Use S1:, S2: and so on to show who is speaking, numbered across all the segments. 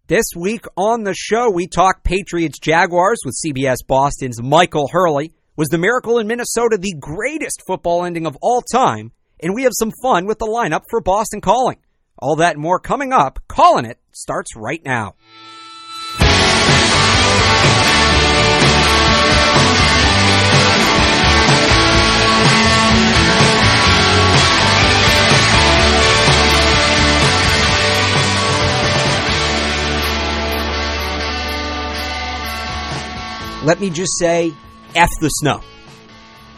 S1: This week on the show, we talk Patriots Jaguars with CBS Boston's Michael Hurley. Was the miracle in Minnesota the greatest football ending of all time? And we have some fun with the lineup for Boston Calling. All that and more coming up. Calling It starts right now. Let me just say, F the snow.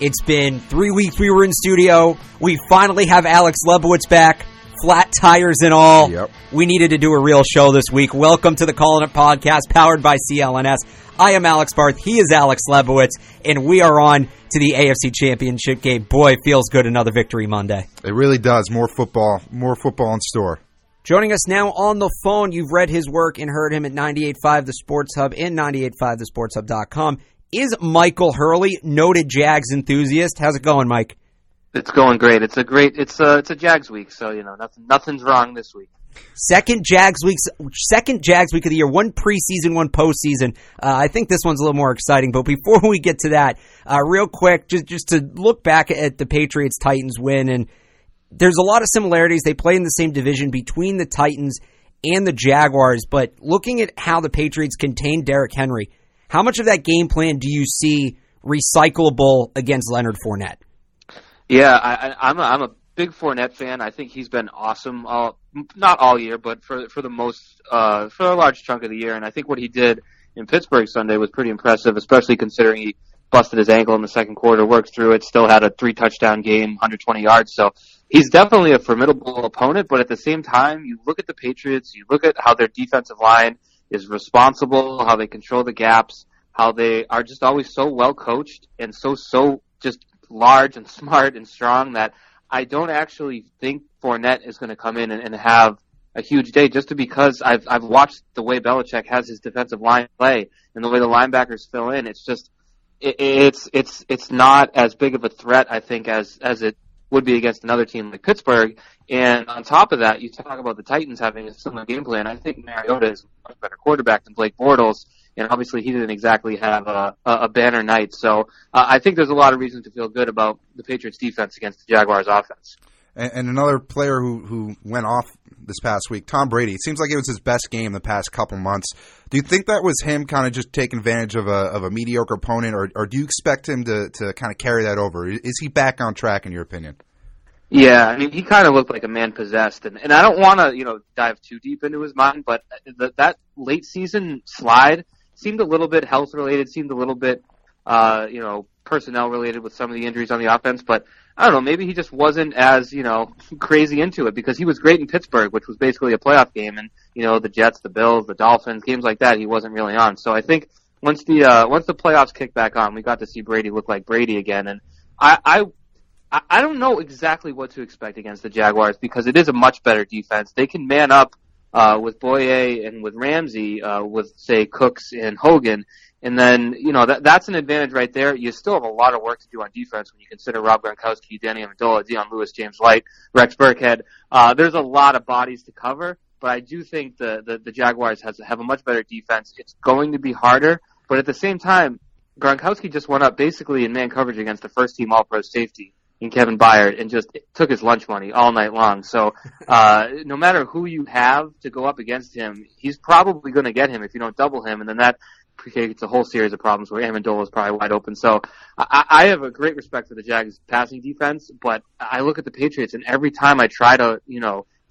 S1: It's been 3 weeks we were in studio. We finally have Alex Lebowitz back, flat tires and all.
S2: Yep.
S1: We needed to do a real show this week. Welcome to the Callin' It podcast, powered by CLNS. I am Alex Barth. He is Alex Lebowitz, and we are on to the AFC Championship game. Boy, it feels good, another victory Monday.
S2: It really does. More football in store.
S1: Joining us now on the phone, you've read his work and heard him at 98.5 The Sports Hub and 98.5thesportshub.com, is Michael Hurley, noted Jags enthusiast. How's it going, Mike?
S3: It's going great. It's a Jags week, so nothing's wrong this week.
S1: Second Jags week of the year, one preseason, one postseason. I think this one's a little more exciting, but before we get to that, real quick, just to look back at the Patriots-Titans win, and there's a lot of similarities. They play in the same division between the Titans and the Jaguars, but looking at how the Patriots contained Derrick Henry, how much of that game plan do you see recyclable against Leonard Fournette?
S3: Yeah, I'm a big Fournette fan. I think he's been awesome, not all year, but for a large chunk of the year. And I think what he did in Pittsburgh Sunday was pretty impressive, especially considering he busted his ankle in the second quarter, worked through it, still had a 3-touchdown game, 120 yards. So he's definitely a formidable opponent, but at the same time, you look at the Patriots, you look at how their defensive line is responsible, how they control the gaps, how they are just always so well coached and so just large and smart and strong that I don't actually think Fournette is going to come in and have a huge day, just because I've watched the way Belichick has his defensive line play and the way the linebackers fill in. It's just it's not as big of a threat, I think, as it would be against another team like Pittsburgh. And on top of that, you talk about the Titans having a similar game plan. I think Mariota is a much better quarterback than Blake Bortles, and obviously he didn't exactly have a banner night. So I think there's a lot of reason to feel good about the Patriots' defense against the Jaguars' offense.
S2: And another player who went off this past week, Tom Brady. It seems like it was his best game the past couple months. Do you think that was him kind of just taking advantage of a mediocre opponent, or do you expect him to kind of carry that over? Is he back on track, in your opinion?
S3: Yeah, I mean, he kind of looked like a man possessed, and I don't want to, dive too deep into his mind, but that late season slide seemed a little bit health related, seemed a little bit, personnel related with some of the injuries on the offense, but I don't know, maybe he just wasn't as, crazy into it, because he was great in Pittsburgh, which was basically a playoff game, and, the Jets, the Bills, the Dolphins, games like that, he wasn't really on. So I think once the playoffs kicked back on, we got to see Brady look like Brady again, and I don't know exactly what to expect against the Jaguars, because it is a much better defense. They can man up with Boye and with Ramsey, with, say, Cooks and Hogan, and then, that's an advantage right there. You still have a lot of work to do on defense when you consider Rob Gronkowski, Danny Amendola, Dion Lewis, James White, Rex Burkhead. There's a lot of bodies to cover, but I do think the Jaguars have a much better defense. It's going to be harder, but at the same time, Gronkowski just went up basically in man coverage against the first-team All-Pro safety in Kevin Byard and just took his lunch money all night long. So no matter who you have to go up against him, he's probably going to get him if you don't double him, and then that creates a whole series of problems where Amendola is probably wide open. So I have a great respect for the Jags' passing defense, but I look at the Patriots, and every time I try to,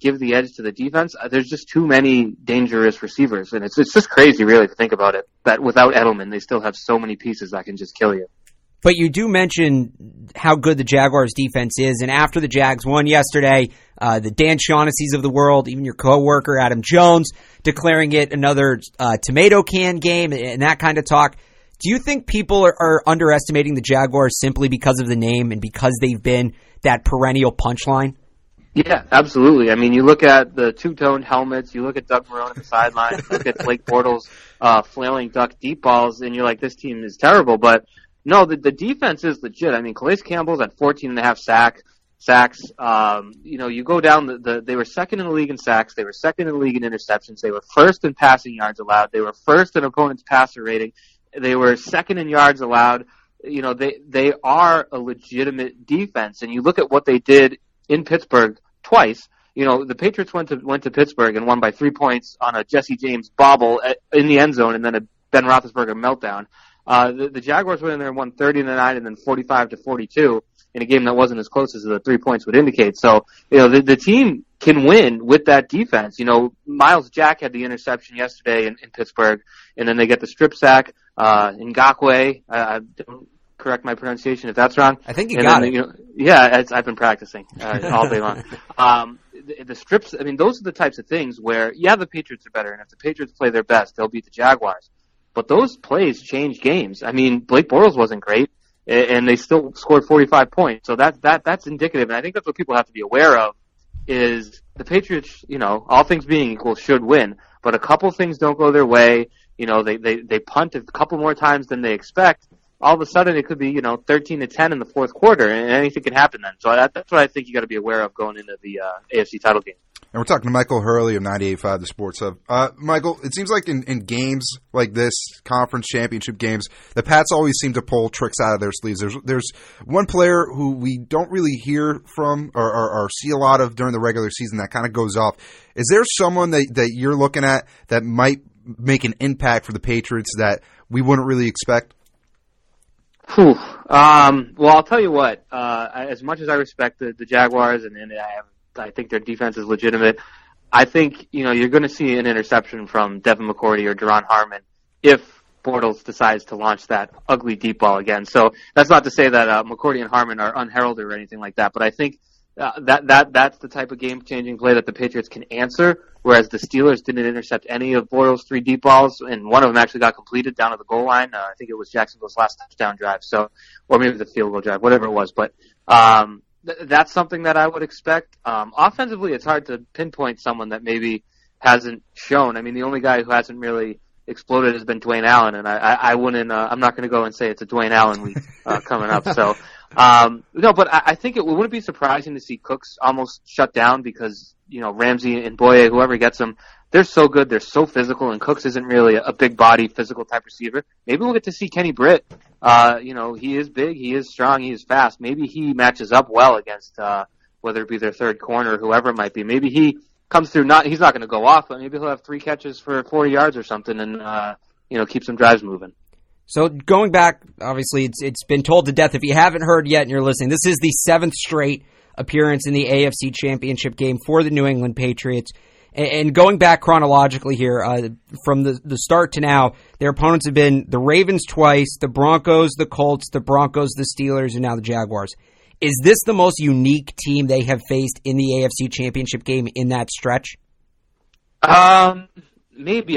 S3: give the edge to the defense, there's just too many dangerous receivers, and it's just crazy, really, to think about it, that without Edelman, they still have so many pieces that can just kill you.
S1: But you do mention how good the Jaguars' defense is, and after the Jags won yesterday, the Dan Shaughnessy's of the world, even your coworker Adam Jones, declaring it another tomato can game and that kind of talk. Do you think people are underestimating the Jaguars simply because of the name and because they've been that perennial punchline?
S3: Yeah, absolutely. I mean, you look at the two-toned helmets, you look at Doug Marrone at the sideline, you look at Blake Bortles flailing duck deep balls, and you're like, this team is terrible. But no, the defense is legit. I mean, Calais Campbell's at 14.5 sacks. sacks. You go down they were second in the league in sacks. They were second in the league in interceptions. They were first in passing yards allowed. They were first in opponent's passer rating. They were second in yards allowed. They are a legitimate defense. And you look at what they did in Pittsburgh twice. The Patriots went to Pittsburgh and won by 3 points on a Jesse James bobble in the end zone and then a Ben Roethlisberger meltdown. The Jaguars went in there and won 30-9 and then 45-42 in a game that wasn't as close as the 3 points would indicate. So, the team can win with that defense. Miles Jack had the interception yesterday in Pittsburgh, and then they get the strip sack. Ngakwe, don't correct my pronunciation if that's wrong.
S1: I think you got it.
S3: Yeah, I've been practicing all day long. The strips, those are the types of things where, the Patriots are better, and if the Patriots play their best, they'll beat the Jaguars. But those plays change games. Blake Bortles wasn't great, and they still scored 45 points. So that's indicative, and I think that's what people have to be aware of, is the Patriots, all things being equal, should win. But a couple things don't go their way. They punt a couple more times than they expect. All of a sudden, it could be 13-10 in the fourth quarter, and anything can happen then. So that's what I think you got to be aware of going into the AFC title game.
S2: And we're talking to Michael Hurley of 98.5 The Sports Hub. Michael, it seems like in games like this, conference championship games, the Pats always seem to pull tricks out of their sleeves. There's one player who we don't really hear from or see a lot of during the regular season that kind of goes off. Is there someone that you're looking at that might make an impact for the Patriots that we wouldn't really expect?
S3: Well, I'll tell you what. As much as I respect the Jaguars, and I think their defense is legitimate, I think you're going to see an interception from Devin McCourty or Duron Harmon if Bortles decides to launch that ugly deep ball again. So that's not to say that McCourty and Harmon are unheralded or anything like that, but I think that's the type of game-changing play that the Patriots can answer, whereas the Steelers didn't intercept any of Bortles' 3 deep balls, and one of them actually got completed down at the goal line. I think it was Jacksonville's last touchdown drive, or maybe the field goal drive, whatever it was. But that's something that I would expect. Offensively, it's hard to pinpoint someone that maybe hasn't shown. The only guy who hasn't really exploded has been Dwayne Allen, and I wouldn't. I'm not going to go and say it's a Dwayne Allen week coming up. So. No, but I think it wouldn't be surprising to see Cooks almost shut down because, Ramsey and Boye, whoever gets them, they're so good, they're so physical, and Cooks isn't really a big body, physical type receiver. Maybe we'll get to see Kenny Britt. He is big, he is strong, he is fast. Maybe he matches up well against, whether it be their third corner or whoever it might be. Maybe he comes through, he's not going to go off, but maybe he'll have 3 catches for 40 yards or something and, keep some drives moving.
S1: So going back, obviously, it's been told to death. If you haven't heard yet and you're listening, this is the 7th straight appearance in the AFC Championship game for the New England Patriots. And going back chronologically here, from the start to now, their opponents have been the Ravens twice, the Broncos, the Colts, the Broncos, the Steelers, and now the Jaguars. Is this the most unique team they have faced in the AFC Championship game in that stretch?
S3: Maybe.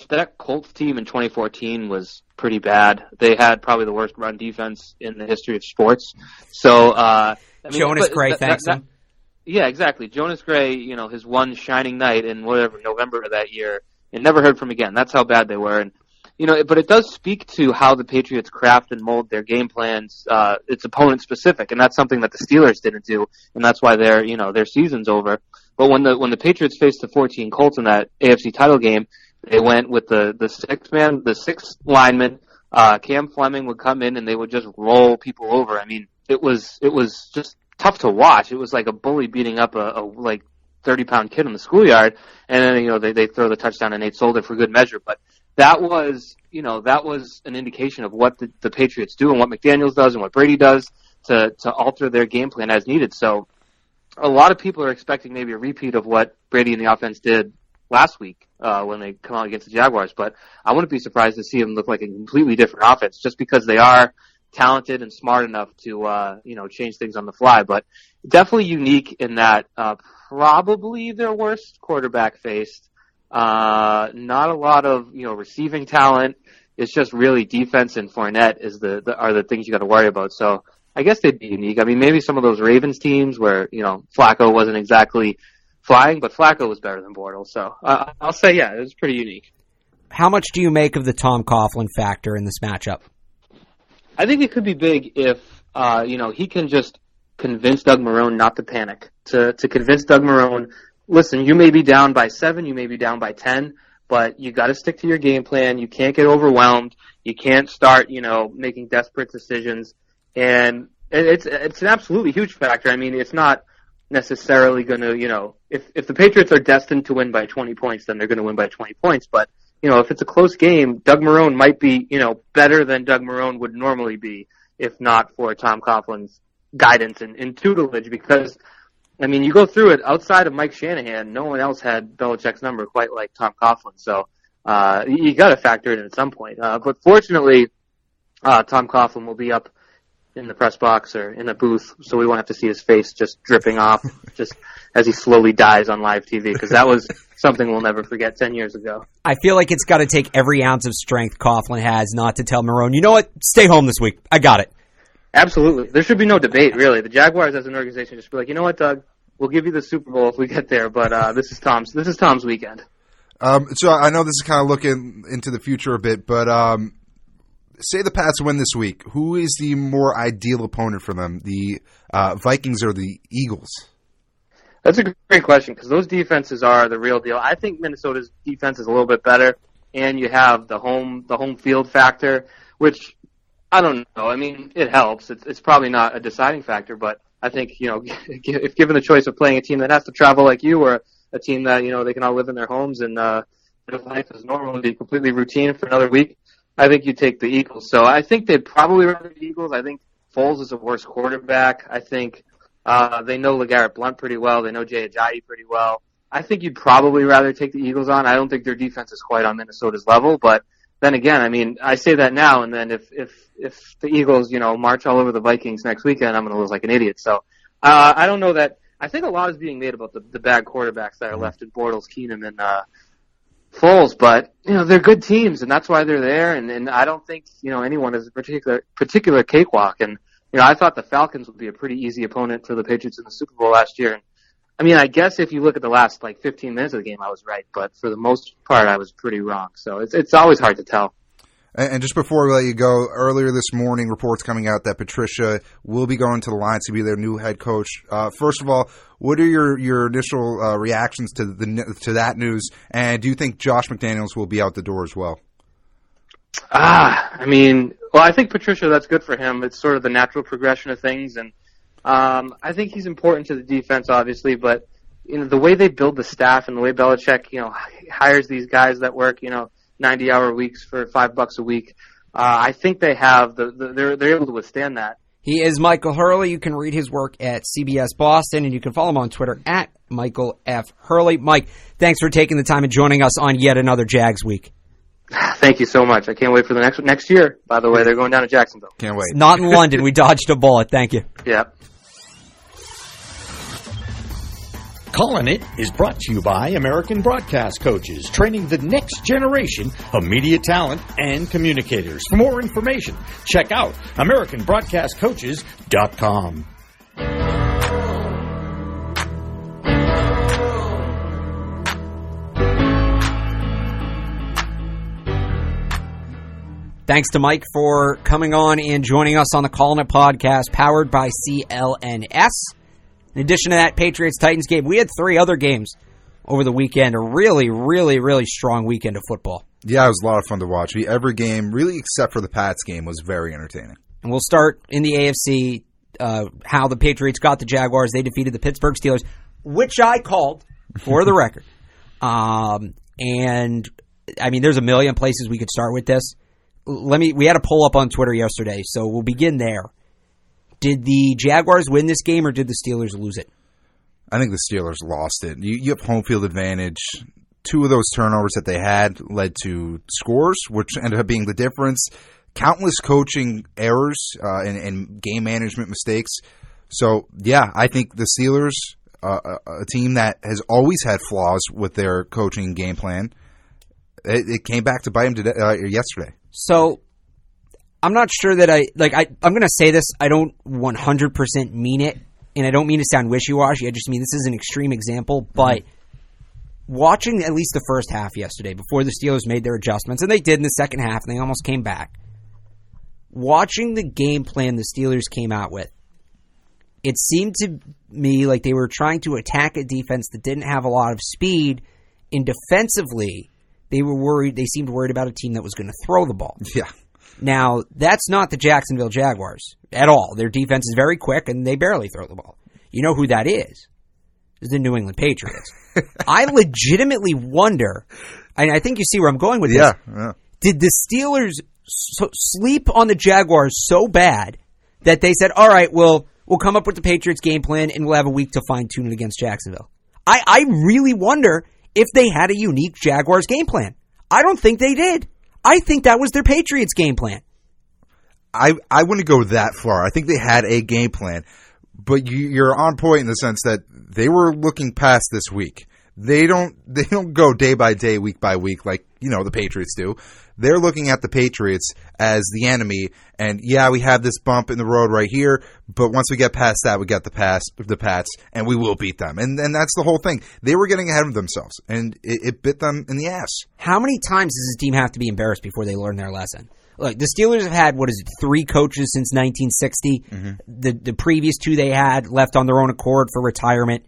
S3: That Colts team in 2014 was pretty bad. They had probably the worst run defense in the history of sports. So,
S1: Jonas Gray, thanks him.
S3: Yeah, exactly. Jonas Gray, his one shining night in November of that year, and never heard from again. That's how bad they were. And, but it does speak to how the Patriots craft and mold their game plans. It's opponent specific, and that's something that the Steelers didn't do, and that's why their season's over. But when the Patriots faced the 14 Colts in that AFC title game, they went with the sixth lineman. Cam Fleming would come in and they would just roll people over. It was just tough to watch. It was like a bully beating up a 30-pound kid in the schoolyard, and then they throw the touchdown to Nate Solder for good measure. But that was an indication of what the Patriots do and what McDaniels does and what Brady does to alter their game plan as needed. So a lot of people are expecting maybe a repeat of what Brady and the offense did last week when they come out against the Jaguars, but I wouldn't be surprised to see them look like a completely different offense just because they are talented and smart enough to change things on the fly. But definitely unique in that probably their worst quarterback faced. Not a lot of receiving talent. It's just really defense and Fournette are the things you got to worry about. So I guess they'd be unique. Maybe some of those Ravens teams where Flacco wasn't exactly flying, but Flacco was better than Bortles. So I'll say, yeah, it was pretty unique.
S1: How much do you make of the Tom Coughlin factor in this matchup?
S3: I think it could be big if he can just convince Doug Marrone not to panic, to convince Doug Marrone, listen, you may be down by 7, you may be down by 10, but you got to stick to your game plan. You can't get overwhelmed. You can't start, making desperate decisions. And it's an absolutely huge factor. I mean, it's not necessarily going to, if the Patriots are destined to win by 20 points, then they're going to win by 20 points. But, if it's a close game, Doug Marrone might be, better than Doug Marrone would normally be if not for Tom Coughlin's guidance and tutelage, because, I mean, you go through it, outside of Mike Shanahan, no one else had Belichick's number quite like Tom Coughlin. So you got to factor it in at some point. But fortunately, Tom Coughlin will be up in the press box or in the booth, so we won't have to see his face just dripping off just as he slowly dies on live TV, because that was something we'll never forget 10 years ago.
S1: I feel like it's got to take every ounce of strength Coughlin has not to tell Marrone, you know what, stay home this week. I got it. Absolutely. There should be no debate, really. The Jaguars as an organization just be like, you know what, Doug, we'll give you the Super Bowl if we get there, but this is Tom's weekend.
S2: So I know this is kind of looking into the future a bit, but say the Pats win this week. Who is the more ideal opponent for them, the Vikings or the Eagles?
S3: That's a great question, because those defenses are the real deal. I think Minnesota's defense is a little bit better, and you have the home field factor, which I don't know. I mean, it helps. It's probably not a deciding factor, but I think, if given the choice of playing a team that has to travel like you, or a team that, they can all live in their homes and their life is normal and be completely routine for another week, I think you take the Eagles. So I think they'd probably rather the Eagles. I think Foles is a worse quarterback. I think they know LeGarrette Blount pretty well. They know Jay Ajayi pretty well. I think you'd probably rather take the Eagles on. I don't think their defense is quite on Minnesota's level, but then again, I mean, I say that now, and then if the Eagles, march all over the Vikings next weekend, I'm going to lose like an idiot. So I don't know that. I think a lot is being made about the bad quarterbacks that are left in Bortles, Keenum, and Foles, but they're good teams, and that's why they're there. And I don't think anyone is a particular cakewalk. And I thought the Falcons would be a pretty easy opponent for the Patriots in the Super Bowl last year. And I mean, I guess if you look at the last 15 minutes of the game, I was right, but for the most part, I was pretty wrong. So it's always hard to tell.
S2: And just before we let you go, earlier this morning, reports coming out that Patricia will be going to the Lions to be their new head coach. First of all, what are your initial reactions to that news? And do you think Josh McDaniels will be out the door as well?
S3: I mean, well, I think Patricia, that's good for him. It's sort of the natural progression of things, and I think he's important to the defense, obviously, but the way they build the staff and the way Belichick, hires these guys that work, 90-hour weeks for $5 a week. I think they have they're able to withstand that.
S1: He is Michael Hurley. You can read his work at CBS Boston, and you can follow him on Twitter at Michael F. Hurley. Mike, thanks for taking the time and joining us on yet another Jags week.
S3: Thank you so much. I can't wait for the next year. By the way, they're going down to Jacksonville.
S2: Can't wait.
S1: It's not in London. We dodged a bullet. Thank you.
S3: Yeah.
S4: Callin' It is brought to you by American Broadcast Coaches, training the next generation of media talent and communicators. For more information, check out AmericanBroadcastCoaches.com.
S1: Thanks to Mike for coming on and joining us on the Callin' It podcast, powered by CLNS. In addition to that Patriots-Titans game, we had 3 other games over the weekend. A really, really, really strong weekend of football.
S2: Yeah, it was a lot of fun to watch. Every game, really except for the Pats game, was very entertaining.
S1: And we'll start in the AFC, how the Patriots got the Jaguars. They defeated the Pittsburgh Steelers, which I called, for the record. And, I mean, there's a million places we could start with this. We had a poll up on Twitter yesterday, so we'll begin there. Did the Jaguars win this game, or did the Steelers lose it?
S2: I think the Steelers lost it. You have home field advantage. 2 of those turnovers that they had led to scores, which ended up being the difference. Countless coaching errors and game management mistakes. So, yeah, I think the Steelers, a team that has always had flaws with their coaching game plan, it came back to bite them yesterday. So I'm not sure that I'm going to say this. I don't 100% mean it, and I don't mean to sound wishy-washy. I just mean this is an extreme example, but watching at least the first half yesterday before the Steelers made their adjustments, and they did in the second half, and they almost came back. Watching the game plan the Steelers came out with,
S1: it seemed to me like they were trying to attack a defense that didn't have a lot of speed, and defensively, they seemed worried about a team that was going to throw the ball.
S2: Yeah.
S1: Now, that's not the Jacksonville Jaguars at all. Their defense is very quick, and they barely throw the ball. You know who that is? It's the New England Patriots. I legitimately wonder, and I think you see where I'm going with this.
S2: Yeah.
S1: Did the Steelers sleep on the Jaguars so bad that they said, all right, we'll come up with the Patriots game plan, and we'll have a week to fine-tune it against Jacksonville? I really wonder if they had a unique Jaguars game plan. I don't think they did. I think that was their Patriots game plan.
S2: I wouldn't go that far. I think they had a game plan, but you're on point in the sense that they were looking past this week. They don't go day by day, week by week like, the Patriots do. They're looking at the Patriots as the enemy, and we have this bump in the road right here, but once we get past that, we got the Pats, and we will beat them. And that's the whole thing. They were getting ahead of themselves, and it bit them in the ass.
S1: How many times does this team have to be embarrassed before they learn their lesson? Look, the Steelers have had, 3 coaches since 1960. Mm-hmm. The previous 2 they had left on their own accord for retirement.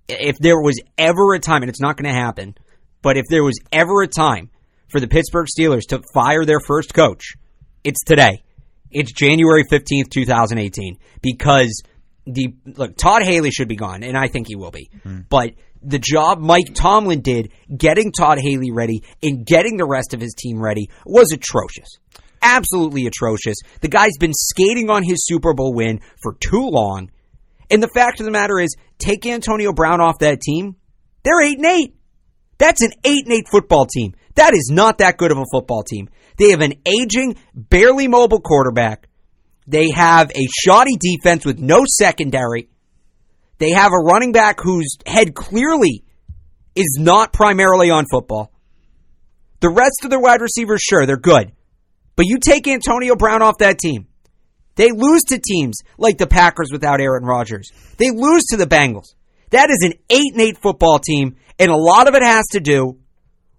S1: If there was ever a time, and it's not going to happen, but if there was ever a time for the Pittsburgh Steelers to fire their first coach, it's today. It's January 15th, 2018. Because Todd Haley should be gone, and I think he will be. But the job Mike Tomlin did getting Todd Haley ready and getting the rest of his team ready was atrocious. Absolutely atrocious. The guy's been skating on his Super Bowl win for too long. And the fact of the matter is, take Antonio Brown off that team, they're 8-8. That's an 8-8 football team. That is not that good of a football team. They have an aging, barely mobile quarterback. They have a shoddy defense with no secondary. They have a running back whose head clearly is not primarily on football. The rest of their wide receivers, sure, they're good. But you take Antonio Brown off that team, they lose to teams like the Packers without Aaron Rodgers. They lose to the Bengals. That is an 8-8 football team, and a lot of it has to do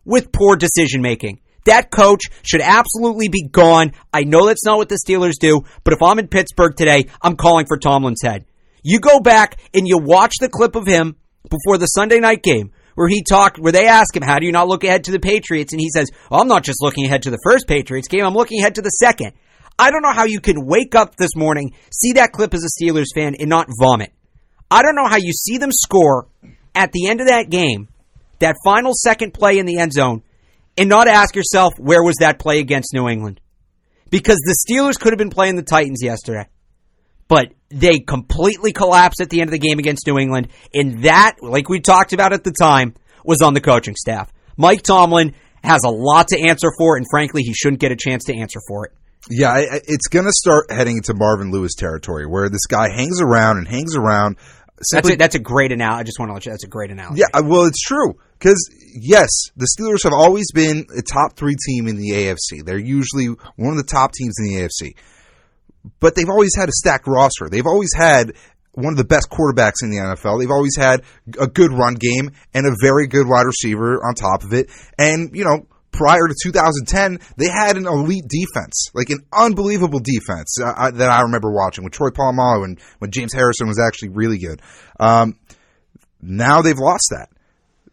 S1: with poor decision-making. That coach should absolutely be gone. I know that's not what the Steelers do, but if I'm in Pittsburgh today, I'm calling for Tomlin's head. You go back and you watch the clip of him before the Sunday night game where they ask him, how do you not look ahead to the Patriots? And he says, I'm not just looking ahead to the first Patriots game, I'm looking ahead to the second. I don't know how you can wake up this morning, see that clip as a Steelers fan, and not vomit. I don't know how you see them score at the end of that game, that final second play in the end zone, and not ask yourself, where was that play against New England? Because the Steelers could have been playing the Titans yesterday. But they completely collapsed at the end of the game against New England, and that, like we talked about at the time, was on the coaching staff. Mike Tomlin has a lot to answer for, and frankly, he shouldn't get a chance to answer for it.
S2: Yeah, it's going to start heading into Marvin Lewis territory, where this guy hangs around.
S1: That's a great analogy. I just want to let you. That's a great analogy.
S2: Yeah, well, it's true. Because, yes, the Steelers have always been a top 3 team in the AFC. They're usually one of the top teams in the AFC. But they've always had a stacked roster. They've always had one of the best quarterbacks in the NFL. They've always had a good run game and a very good wide receiver on top of it. And, prior to 2010, they had an elite defense, like an unbelievable defense that I remember watching with Troy Polamalu when James Harrison was actually really good. Now they've lost that.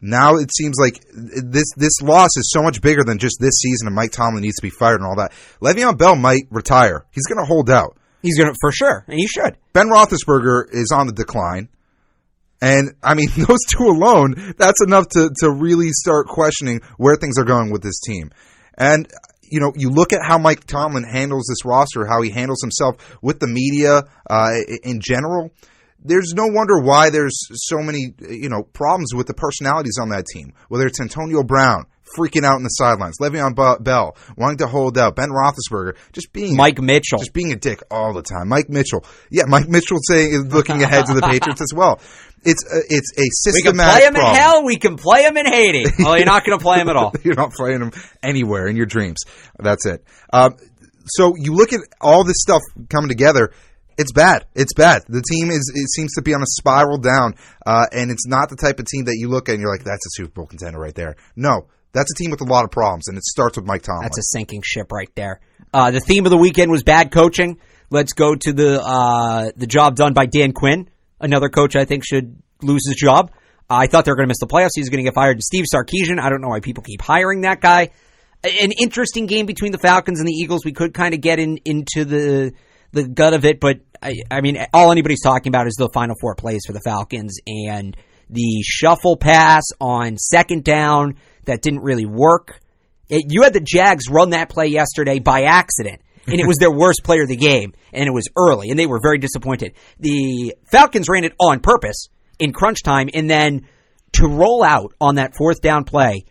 S2: Now it seems like this loss is so much bigger than just this season, and Mike Tomlin needs to be fired and all that. Le'Veon Bell might retire. He's going to hold out.
S1: He's going to, for sure, and he should.
S2: Ben Roethlisberger is on the decline. And, those 2 alone, that's enough to really start questioning where things are going with this team. And, you look at how Mike Tomlin handles this roster, how he handles himself with the media in general. There's no wonder why there's so many, problems with the personalities on that team. Whether it's Antonio Brown freaking out in the sidelines, Le'Veon Bell wanting to hold out, Ben Roethlisberger
S1: Mike Mitchell
S2: just being a dick all the time. Mike Mitchell looking ahead to the Patriots as well. It's a systematic problem.
S1: We can play him in hell. We can play him in Haiti. Well, you're not going to play him at all.
S2: You're not playing him anywhere in your dreams. That's it. So you look at all this stuff coming together. It's bad. It's bad. The team seems to be on a spiral down, and it's not the type of team that you look at and you're like, that's a Super Bowl contender right there. No, that's a team with a lot of problems, and it starts with Mike Tomlin.
S1: That's a sinking ship right there. The theme of the weekend was bad coaching. Let's go to the job done by Dan Quinn, another coach I think should lose his job. I thought they were going to miss the playoffs. He's going to get fired. Steve Sarkisian, I don't know why people keep hiring that guy. An interesting game between the Falcons and the Eagles. We could kind of get into the gut of it, but I mean, all anybody's talking about is the final 4 plays for the Falcons and the shuffle pass on second down that didn't really work. You had the Jags run that play yesterday by accident, and it was their worst player of the game, and it was early, and they were very disappointed. The Falcons ran it on purpose in crunch time, and then to roll out on that 4th down play,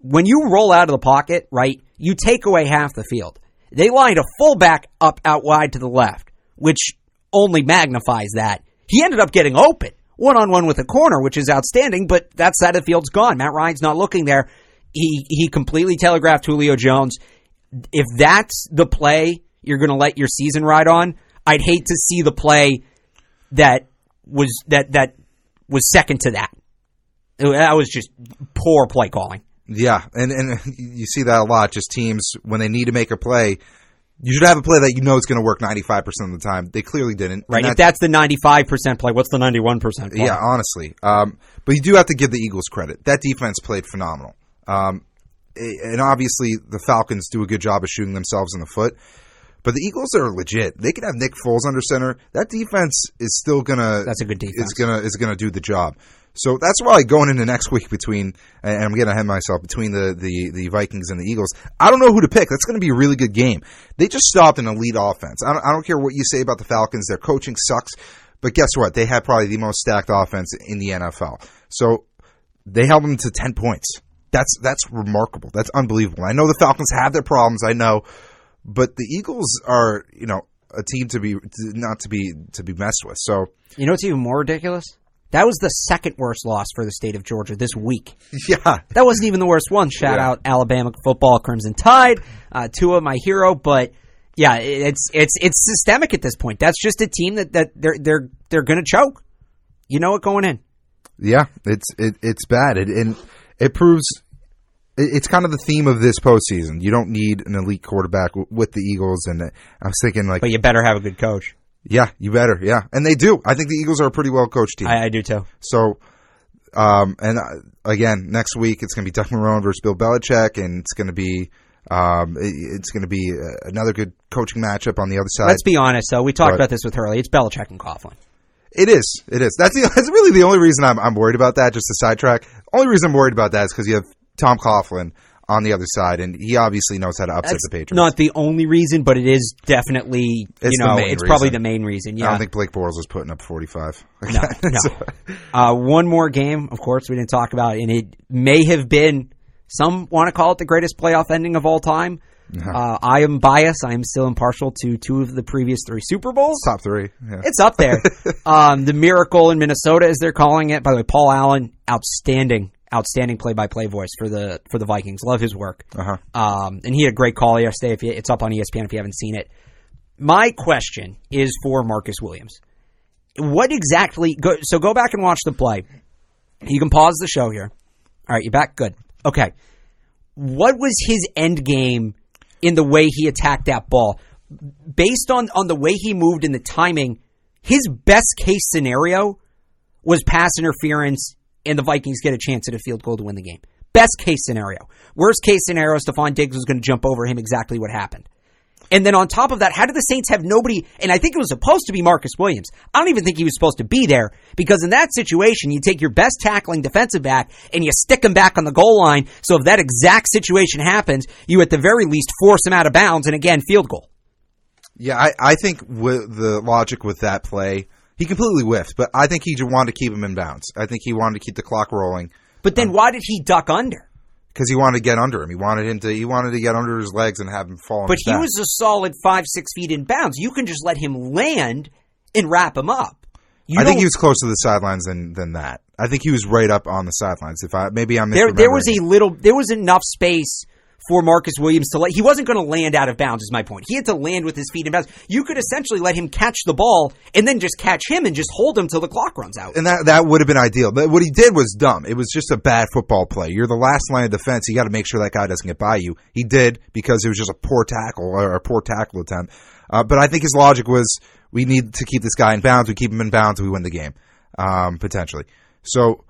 S1: when you roll out of the pocket, right, you take away half the field. They lined a fullback up out wide to the left, which only magnifies that. He ended up getting open, one-on-one with a corner, which is outstanding, but that side of the field's gone. Matt Ryan's not looking there. He completely telegraphed Julio Jones. If that's the play you're going to let your season ride on, I'd hate to see the play that was second to that. That was just poor play calling.
S2: Yeah, and you see that a lot. Just teams, when they need to make a play, you should have a play that you know is going to work 95% of the time. They clearly didn't.
S1: Right, if that's the 95% play, what's the 91% play?
S2: Yeah, honestly. But you do have to give the Eagles credit. That defense played phenomenal. And obviously, the Falcons do a good job of shooting themselves in the foot. But the Eagles are legit. They can have Nick Foles under center. That defense is still gonna.
S1: That's a good defense.
S2: Is gonna do the job. So that's why going into next week and I'm getting ahead of myself, between the Vikings and the Eagles, I don't know who to pick. That's going to be a really good game. They just stopped an elite offense. I don't care what you say about the Falcons. Their coaching sucks. But guess what? They had probably the most stacked offense in the NFL. So they held them to 10 points. That's remarkable. That's unbelievable. I know the Falcons have their problems. I know. But the Eagles are, a team to be messed with. So
S1: you know what's even more ridiculous? That was the second worst loss for the state of Georgia this week.
S2: Yeah.
S1: That wasn't even the worst one. Shout out Alabama football, Crimson Tide, Tua, my hero. But yeah, it's systemic at this point. That's just a team that they're going to choke. You know it going in.
S2: Yeah, it's bad. And it proves it's kind of the theme of this postseason. You don't need an elite quarterback with the Eagles. And I was thinking,
S1: but you better have a good coach.
S2: Yeah, you better. Yeah, and they do. I think the Eagles are a pretty well coached team.
S1: I do too.
S2: So, again, next week it's going to be Doug Marrone versus Bill Belichick, and it's going to be another good coaching matchup on the other side.
S1: Let's be honest, though. We talked about this with Hurley. It's Belichick and Coughlin.
S2: It is. That's really the only reason I'm worried about that. Just to sidetrack. Only reason I'm worried about that is because you have Tom Coughlin on the other side, and he obviously knows how to upset the Patriots.
S1: Not the only reason, but it is definitely, it's probably the main reason. Yeah.
S2: I don't think Blake Bortles was putting up 45.
S1: No. One more game, of course, we didn't talk about, and it may have been, some want to call it the greatest playoff ending of all time. I am biased. I am still impartial to 2 of the previous 3 Super Bowls.
S2: Top 3. Yeah.
S1: It's up there. The Miracle in Minnesota, as they're calling it. By the way, Paul Allen, outstanding play-by-play voice for the Vikings. Love his work. And he had a great call yesterday. It's up on ESPN if you haven't seen it. My question is for Marcus Williams. What exactly? Go back and watch the play. You can pause the show here. All right, you're back. Good. Okay. What was his end game in the way he attacked that ball? Based on the way he moved and the timing, his best case scenario was pass interference and the Vikings get a chance at a field goal to win the game. Best case scenario. Worst case scenario, Stephon Diggs was going to jump over him, exactly what happened. And then on top of that, how did the Saints have nobody? And I think it was supposed to be Marcus Williams. I don't even think he was supposed to be there, because in that situation, you take your best tackling defensive back and you stick him back on the goal line. So if that exact situation happens, you at the very least force him out of bounds, and again, field goal.
S2: Yeah, I think with the logic with that play, he completely whiffed, but I think he just wanted to keep him in bounds. I think he wanted to keep the clock rolling.
S1: But then why did he duck under?
S2: Because he wanted to get under him. He wanted to get under his legs and have him fall.
S1: But he was a solid 5-6 feet in bounds. You can just let him land and wrap him up.
S2: I think he was closer to the sidelines than that. I think he was right up on the sidelines. Maybe I'm misremembering.
S1: There was enough space for Marcus Williams to he wasn't going to land out of bounds is my point. He had to land with his feet in bounds. You could essentially let him catch the ball and then just catch him and just hold him till the clock runs out.
S2: And that would have been ideal. But what he did was dumb. It was just a bad football play. You're the last line of defense. You got to make sure that guy doesn't get by you. He did because it was just a poor tackle or a poor tackle attempt. But I think his logic was we need to keep this guy in bounds. We keep him in bounds and we win the game, potentially. So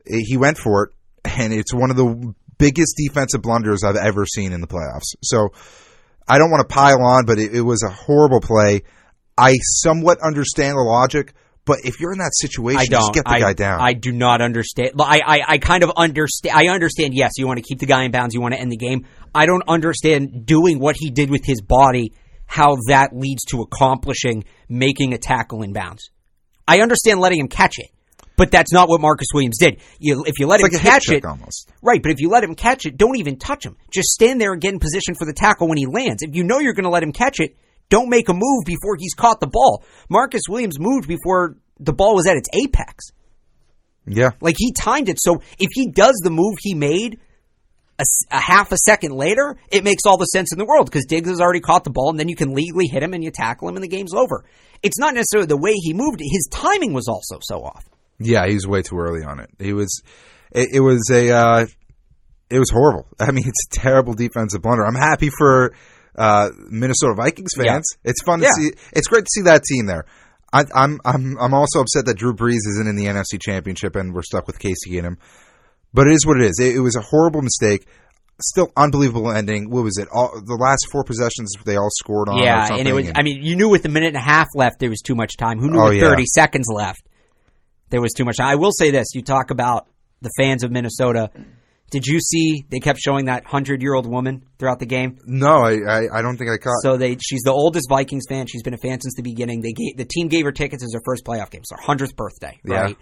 S2: he went for it, and it's one of the biggest defensive blunders I've ever seen in the playoffs. So I don't want to pile on, but it was a horrible play. I somewhat understand the logic, but if you're in that situation, just get the guy down.
S1: I do not understand. I kind of understand. I understand, yes, you want to keep the guy in bounds, you want to end the game. I don't understand doing what he did with his body, how that leads to accomplishing making a tackle in bounds. I understand letting him catch it. But that's not what Marcus Williams did. If you let him catch it,
S2: almost.
S1: Right, but if you let him catch it, don't even touch him. Just stand there and get in position for the tackle when he lands. If you know you're going to let him catch it, don't make a move before he's caught the ball. Marcus Williams moved before the ball was at its apex.
S2: Yeah.
S1: Like, he timed it, so if he does the move he made a half a second later, it makes all the sense in the world because Diggs has already caught the ball, and then you can legally hit him and you tackle him and the game's over. It's not necessarily the way he moved. His timing was also so off.
S2: Yeah, he was way too early on it. It was horrible. I mean, it's a terrible defensive blunder. I'm happy for Minnesota Vikings fans. Yeah. It's fun to see. It's great to see that team there. I'm also upset that Drew Brees isn't in the NFC Championship and we're stuck with Casey Keenum. But it is what it is. It was a horrible mistake. Still unbelievable ending. What was it? The last 4 possessions they all scored on.
S1: Yeah, and it was. I mean, you knew with a minute and a half left there was too much time. Who knew with 30 seconds left there was too much time? I will say this: you talk about the fans of Minnesota. Did you see they kept showing that 100-year-old woman throughout the game?
S2: No, I don't think I caught.
S1: So she's the oldest Vikings fan. She's been a fan since the beginning. The team gave her tickets as her first playoff game. It's her 100th birthday, right? Yeah.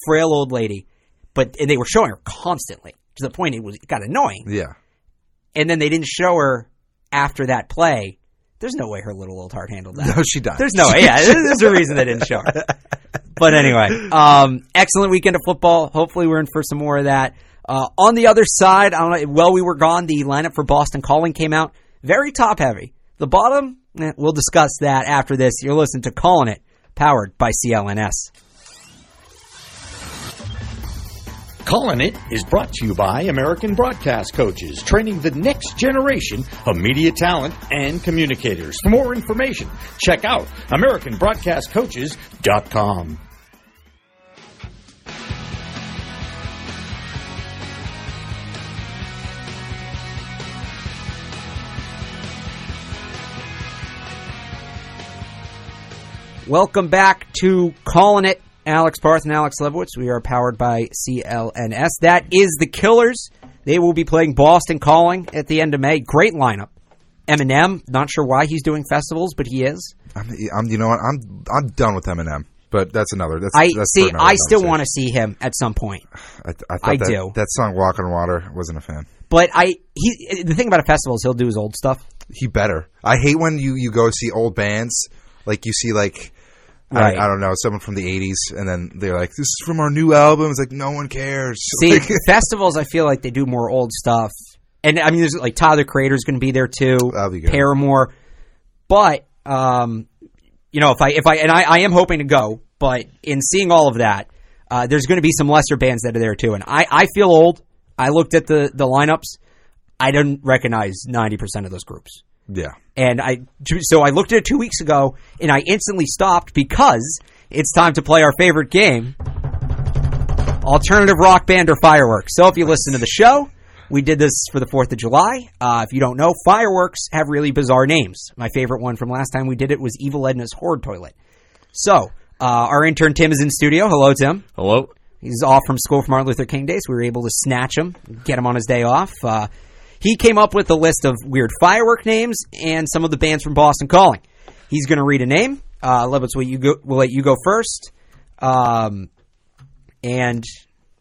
S1: Frail old lady. And they were showing her constantly to the point it got annoying.
S2: Yeah.
S1: And then they didn't show her after that play. There's no way her little old heart handled that.
S2: No, she died.
S1: There's no way. Yeah, there's a reason they didn't show her. But anyway, excellent weekend of football. Hopefully we're in for some more of that. On the other side, I don't know, while we were gone, the lineup for Boston Calling came out very top-heavy. The bottom, we'll discuss that after this. You're listening to Calling It, powered by CLNS.
S4: Calling It is brought to you by American Broadcast Coaches, training the next generation of media talent and communicators. For more information, check out AmericanBroadcastCoaches.com.
S1: Welcome back to Calling It. Alex Parth and Alex Lebowitz. We are powered by CLNS. That is the Killers. They will be playing Boston Calling at the end of May. Great lineup. Eminem, not sure why he's doing festivals, but he is.
S2: You know what? I'm done with Eminem, but that's another.
S1: I still want to see him at some point. I do.
S2: That song "Walk on Water" wasn't a fan.
S1: But the thing about a festival is he'll do his old stuff.
S2: He better. I hate when you go see old bands, like you see like. Right. I don't know, someone from the 80s, and then they're like, this is from our new album. It's like, no one cares.
S1: See, festivals, I feel like they do more old stuff. And, I mean, there's like Tyler, the Creator's going to be there, too.
S2: That'll be good.
S1: Paramore. But, you know, I am hoping to go, but in seeing all of that, there's going to be some lesser bands that are there, too. And I feel old. I looked at the lineups. I didn't recognize 90% of those groups.
S2: Yeah.
S1: And so I looked at it 2 weeks ago, and I instantly stopped because it's time to play our favorite game, Alternative Rock Band or Firework. So if you listen to the show, we did this for the 4th of July. If you don't know, fireworks have really bizarre names. My favorite one from last time we did it was Evil Edna's Horde Toilet. So our intern Tim is in studio. Hello, Tim.
S5: Hello.
S1: He's off from school for Martin Luther King Day, so we were able to snatch him, get him on his day off. He came up with a list of weird firework names and some of the bands from Boston Calling. He's going to read a name. Lebowitz, we'll let you go first. And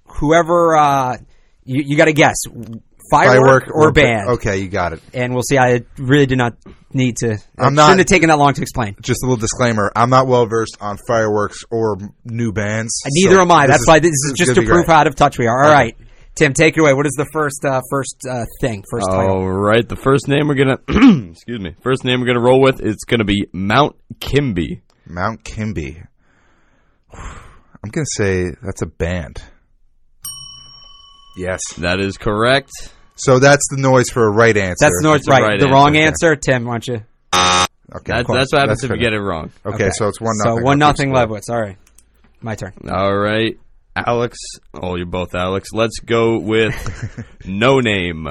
S1: whoever, you got to guess. Firework or band.
S2: Okay, you got it.
S1: And we'll see. I really did not need to. Shouldn't have taken that long to explain.
S2: Just a little disclaimer. I'm not well versed on fireworks or new bands.
S1: Neither am I. That's why this is just to prove how out of touch we are. All right. Tim, take it away. What is the first thing? First title.
S5: All right, the first name we're gonna excuse me. First name we're gonna roll with. It's gonna be Mount Kimby.
S2: Mount Kimby. I'm gonna say that's a band. Yes,
S5: That is correct.
S2: so that's the noise for a right answer.
S1: That's the noise,
S5: the
S1: right.
S5: right
S1: The wrong
S5: answer.
S1: answer, Tim, why don't you?
S2: Okay,
S5: That's what happens if you get it wrong.
S2: Okay, so it's 1-0.
S1: So 1-0 Leibowitz. All right. My turn.
S5: All right, Alex. Oh, you're both Alex. Let's go with No Name.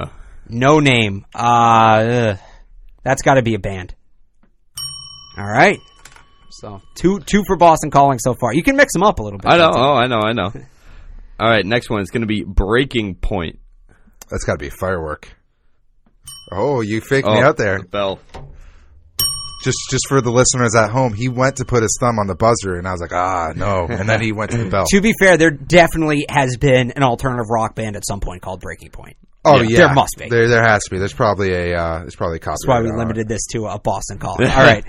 S1: No Name. That's got to be a band. All right. So two for Boston Calling so far. You can mix them up a little bit.
S5: I know. Oh, I know. All right, next one is going to be Breaking Point.
S2: That's got to be Firework. Oh, you faked me out there.
S5: The bell.
S2: Just for the listeners at home, he went to put his thumb on the buzzer, and I was like, no. And then he went to the bell.
S1: To be fair, there definitely has been an alternative rock band at some point called Breaking Point.
S2: Oh yeah,
S1: there must be.
S2: There has to be. There's probably a copyright.
S1: That's why we limited this to a Boston Calling. All right.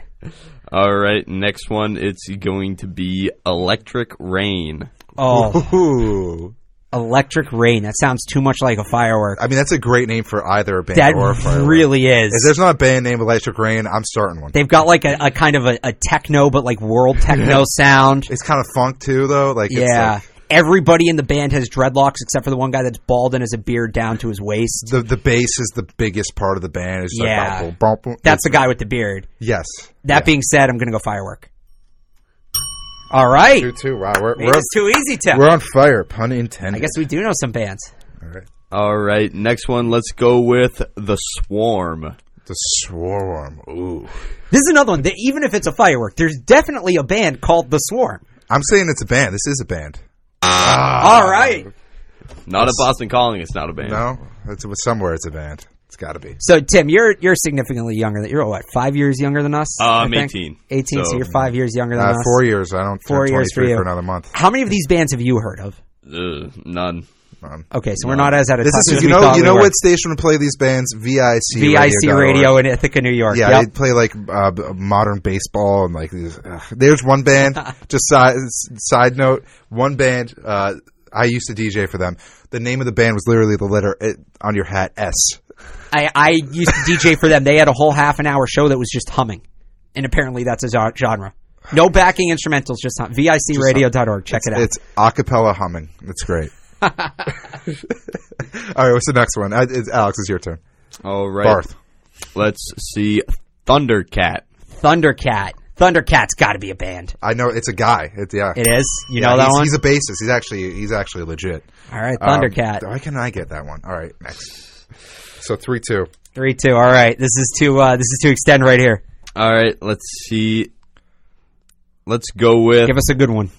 S5: All right, next one. It's going to be Electric Rain.
S1: Oh,
S2: Ooh.
S1: Electric Rain. That sounds too much like a firework.
S2: I mean, that's a great name for either a band
S1: That
S2: or a firework.
S1: really is.
S2: If there's not a band named Electric Rain, I'm starting one.
S1: They've got like a kind of a techno, but like world techno sound.
S2: It's kind of funk too, though. Like,
S1: Yeah.
S2: it's
S1: Everybody in the band has dreadlocks except for the one guy that's bald and has a beard down to his waist.
S2: like the bass is the biggest part of the band. It's just
S1: Yeah.
S2: like, bump, bump.
S1: That's the guy with the beard.
S2: Yes.
S1: That being said, I'm going to go Firework. All right.
S2: 2-2. Wow,
S1: It's too easy, Tim.
S2: we're on fire. Pun intended.
S1: I guess we do know some bands.
S2: All right.
S5: All right, next one. Let's go with The Swarm.
S2: The Swarm. Ooh.
S1: This is another one that even if it's a firework, there's definitely a band called The Swarm.
S2: I'm saying it's a band. This is a band.
S1: All right.
S5: Not a Boston Calling. It's not a band.
S2: No, it's somewhere. It's a band. It's got to be.
S1: So, Tim, you're significantly younger. You're what, 5 years younger than us?
S5: I'm
S1: I think?
S5: 18.
S1: 18, so you're 5 years younger than us.
S2: 4 years. I don't
S1: 4
S2: turn
S1: years for
S2: 23
S1: you.
S2: for another month.
S1: How many of these bands have you heard of?
S5: None.
S1: Okay, so we're not as out of
S2: This
S1: touch
S2: is
S1: as
S2: you
S1: we
S2: know
S1: thought we were.
S2: what station would play these bands? VIC
S1: VIC Radio in Ithaca, New York.
S2: Yeah,
S1: Yep.
S2: they play like modern baseball and like these. There's one band. Just side note, one band. I used to DJ for them. The name of the band was literally the letter on your hat S.
S1: I used to DJ for them. They had a whole half an hour show that was just humming. And apparently that's a genre. No backing instrumentals, just hum. VICradio.org. Check it out.
S2: It's a cappella humming. It's great. All right, what's the next one? Alex, it's your turn.
S5: All right.
S2: Barth.
S5: Let's see. Thundercat.
S1: Thundercat. Thundercat's got to be a band.
S2: I know it's a guy. Yeah.
S1: It is? You
S2: Yeah,
S1: know that one?
S2: He's a bassist. He's actually legit.
S1: All right, Thundercat.
S2: Why can I get that one? All right, next. So 3-2.
S1: 3-2. All right. This is to extend right here.
S5: All right. Let's see. Let's go with
S1: Give us a good one.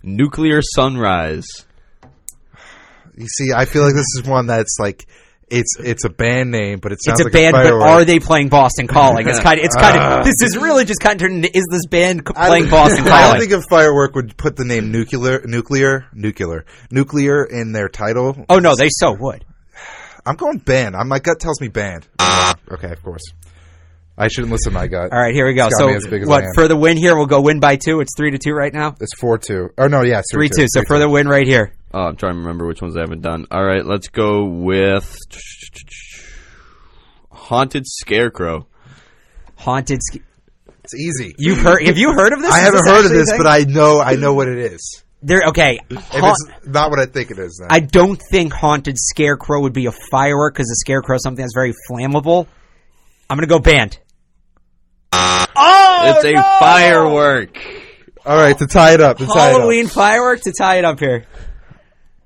S5: Nuclear Sunrise.
S2: You see, I feel like this is one that's like it's a band name, but it sounds
S1: It's a
S2: like
S1: band,
S2: a
S1: but
S2: firework.
S1: are they playing Boston Calling? It's kind of. This is really just kind of turned into, is this band playing Boston
S2: I
S1: Calling?
S2: don't think a firework would put the name nuclear in their title.
S1: Oh no, they so would.
S2: I'm going band. My gut tells me band. Okay, of course. I shouldn't listen to my gut.
S1: All right, here we go.
S2: It's got
S1: So
S2: me as big as I
S1: what
S2: am.
S1: for the win here? We'll go win by 2. It's 3-2 right now.
S2: It's 4-2. Oh no, yeah, it's
S1: 3-2. So
S2: 3-2.
S1: for the win right here.
S5: Oh, I'm trying to remember which ones I haven't done. All right. Let's go with Haunted Scarecrow.
S1: Haunted.
S2: It's easy.
S1: Have you heard of this?
S2: I
S1: Is
S2: haven't
S1: this
S2: heard of
S1: actually a
S2: this,
S1: thing?
S2: but I know what it is.
S1: There. Okay.
S2: If it's not what I think it is, then
S1: I don't think Haunted Scarecrow would be a firework because a scarecrow is something that's very flammable. I'm gonna go band. Oh,
S5: It's a firework.
S2: all right, to tie it up.
S1: Halloween firework to tie it up here.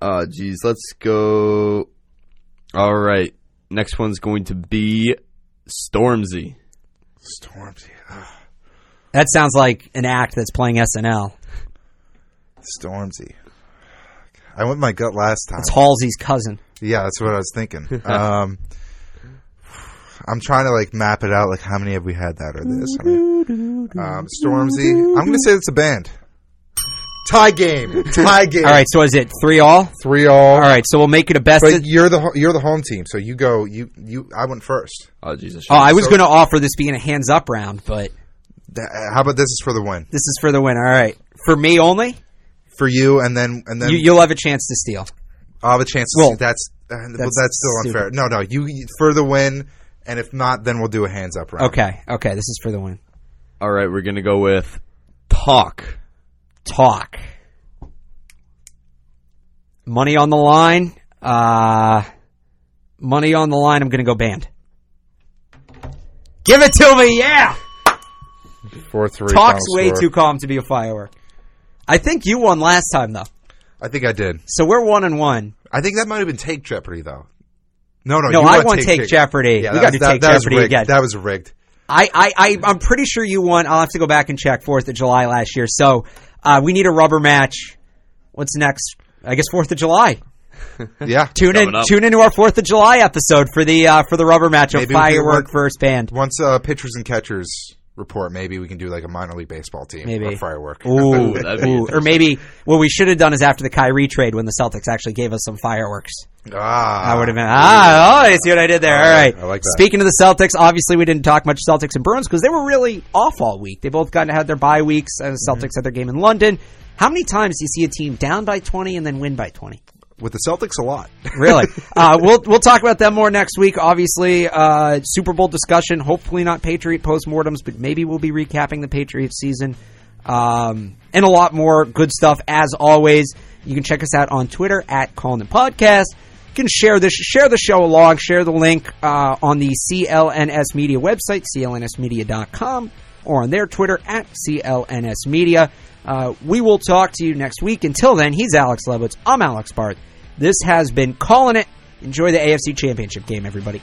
S5: Oh, geez. Let's go. All right. Next one's going to be Stormzy.
S2: Stormzy.
S1: That sounds like an act that's playing SNL.
S2: Stormzy. I went with my gut last time.
S1: It's Halsey's cousin.
S2: Yeah, that's what I was thinking. I'm trying to like map it out. Like, how many have we had that or this? I mean, Stormzy. I'm going to say it's a band. Tie game. Tie game.
S1: All right, so is it 3-all?
S2: 3-all.
S1: All right, so we'll make it a best.
S2: But you're the home team, so you go. I went first.
S5: Oh, Jesus.
S1: I was going to offer this being a hands up round, but
S2: How about this is for the win?
S1: this is for the win. All right, for me only.
S2: For you, and then
S1: You'll have a chance to steal.
S2: I'll have a chance to
S1: Well,
S2: see. That's But that's still unfair. No, you for the win, and if not, then we'll do a hands up round.
S1: Okay, this is for the win.
S5: All right, we're going to go with talk.
S1: Money on the line. Money on the line. I'm going to go band. Give it to me, yeah!
S2: 4-3.
S1: Talk's way too calm to be a firework. I think you won last time, though.
S2: I think I did.
S1: So we're 1-1.
S2: I think that might have been Take Jeopardy, though. No,
S1: I won Take Jeopardy.
S2: Yeah,
S1: we got to Take Jeopardy again.
S2: That was rigged.
S1: I'm pretty sure you won. I'll have to go back and check 4th of July last year. So we need a rubber match. What's next? I guess 4th of July.
S2: Yeah.
S1: Tune into our 4th of July episode for the rubber match of Firework versus Band.
S2: Once pitchers and catchers report, maybe we can do like a minor league baseball team or Firework.
S1: Ooh. Or maybe what we should have done is after the Kyrie trade when the Celtics actually gave us some fireworks. I would have been. You see what I did there? All right.
S2: I like that.
S1: Speaking of the Celtics, obviously we didn't talk much Celtics and Bruins because they were really off all week. They both had their bye weeks. The Celtics had their game in London. How many times do you see a team down by 20 and then win by 20?
S2: With the Celtics, a lot.
S1: Really? We'll talk about them more next week. Obviously, Super Bowl discussion. Hopefully not Patriot postmortems, but maybe we'll be recapping the Patriots season. And a lot more good stuff, as always. You can check us out on Twitter at Callin' It Podcast. You can share the show along, share the link on the CLNS Media website, clnsmedia.com, or on their Twitter at CLNS Media. We will talk to you next week. Until then, he's Alex Lebowitz. I'm Alex Barth. This has been Callin' It. Enjoy the AFC Championship game, everybody.